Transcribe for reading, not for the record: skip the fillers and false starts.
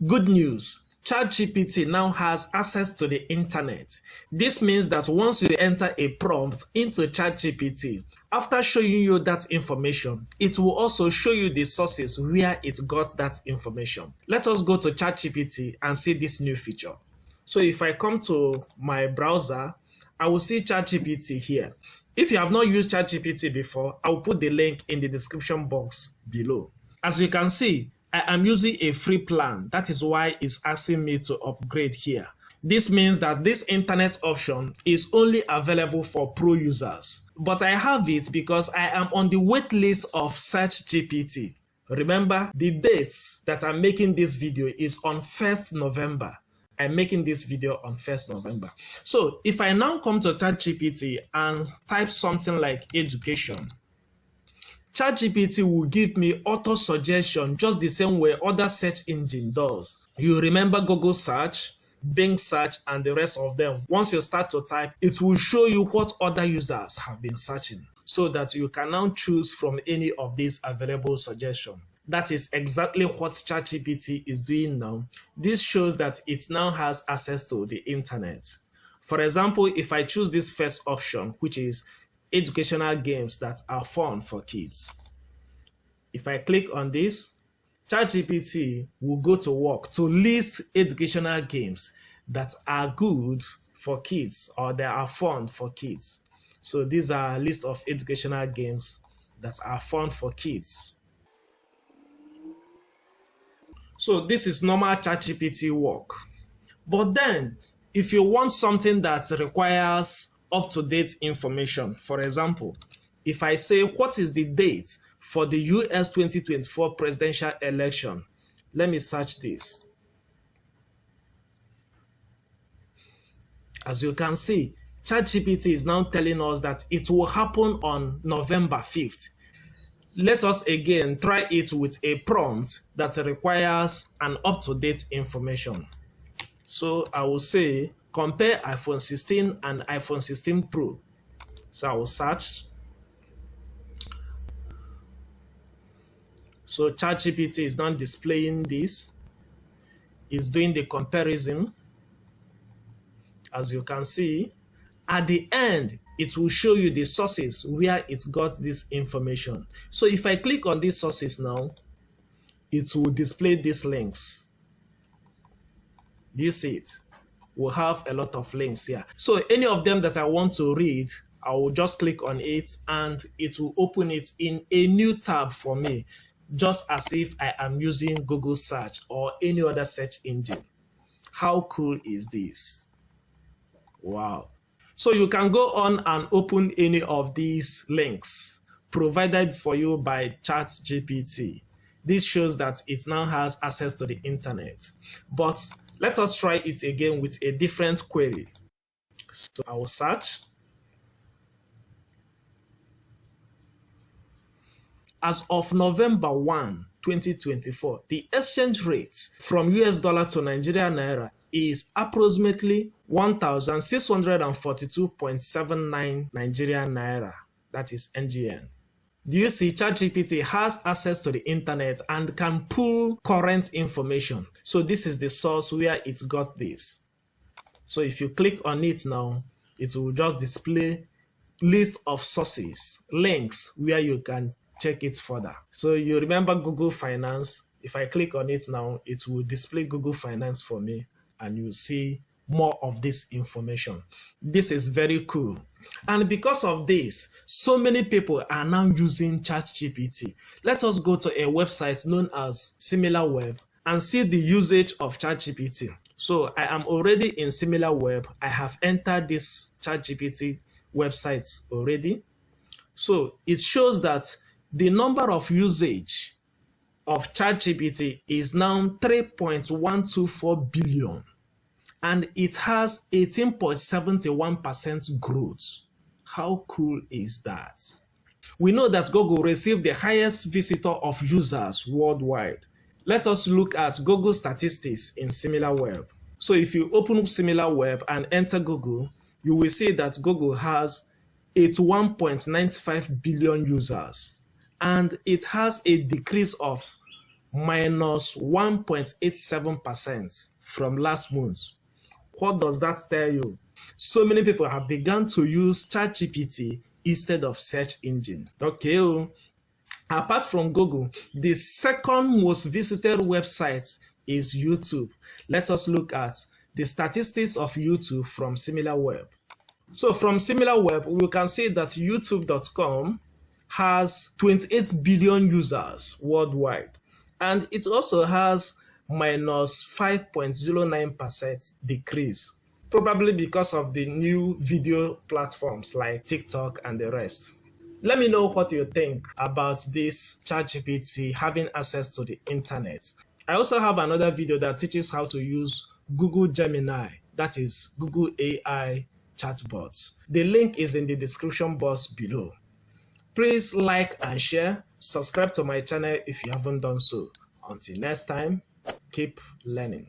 Good news, ChatGPT now has access to the internet. This means that once you enter a prompt into ChatGPT, after showing you that information, it will also show you the sources where it got that information. Let us go to ChatGPT and see this new feature. So if I come to my browser, I will see ChatGPT here. If you have not used ChatGPT before, I will put the link in the description box below. As you can see, I am using a free plan. That is why it's asking me to upgrade here. This means that this internet option is only available for pro users. But I have it because I am on the wait list of ChatGPT. Remember, the dates that I'm making this video is on 1st November. I'm making this video on 1st November. So if I now come to ChatGPT and type something like education, ChatGPT will give me auto suggestion just the same way other search engine does. You remember Google search, Bing search, and the rest of them. Once you start to type, it will show you what other users have been searching so that you can now choose from any of these available suggestions. That is exactly what ChatGPT is doing now. This shows that it now has access to the internet. For example, if I choose this first option, which is educational games that are fun for kids. If I click on this, ChatGPT will go to work to list educational games that are good for kids or that are fun for kids. So these are a list of educational games that are fun for kids. So this is normal ChatGPT work. But then, if you want something that requires up-to-date information, for example, if I say, what is the date for the US 2024 presidential election? Let me search this. As you can see, ChatGPT is now telling us that it will happen on November 5th. Let us again try it with a prompt that requires an up-to-date information. So I will say, compare iPhone 16 and iPhone 16 Pro. So I will search. So ChatGPT is now displaying this. It's doing the comparison. As you can see, at the end, it will show you the sources where it got this information. So if I click on these sources now, it will display these links. Do you see it? We'll have a lot of links here. So any of them that I want to read, I will just click on it and it will open it in a new tab for me, just as if I am using Google search or any other search engine. How cool is this? Wow. So you can go on and open any of these links provided for you by ChatGPT. This shows that it now has access to the internet. But let us try it again with a different query. So I will search. As of November 1, 2024, the exchange rate from US dollar to Nigerian naira is approximately 1,642.79 Nigerian naira. That is NGN. Do you see, ChatGPT has access to the internet and can pull current information. So this is the source where it got this. So if you click on it now, it will just display list of sources, links where you can check it further. So you remember Google Finance. If I click on it now, it will display Google Finance for me and you see more of this information. This is very cool. And because of this, so many people are now using ChatGPT. Let us go to a website known as SimilarWeb and see the usage of ChatGPT. So I am already in SimilarWeb. I have entered this ChatGPT websites already. So it shows that the number of usage of ChatGPT is now 3.124 billion. And it has 18.71% growth. How cool is that? We know that Google received the highest visitor of users worldwide. Let us look at Google statistics in SimilarWeb. So if you open SimilarWeb and enter Google, you will see that Google has 81.95 billion users. And it has a decrease of minus 1.87% from last month. What does that tell you? So many people have begun to use ChatGPT instead of search engine. Okay. Apart from Google, the second most visited website is YouTube. Let us look at the statistics of YouTube from SimilarWeb. So from SimilarWeb, we can see that youtube.com has 28 billion users worldwide, and it also has minus 5.09% decrease, probably because of the new video platforms like TikTok and the rest. Let me know what you think about this ChatGPT having access to the internet. I also have another video that teaches how to use Google Gemini, that is Google AI chatbots. The link is in the description box below. Please like and share. Subscribe to my channel if you haven't done so. Until next time, keep learning.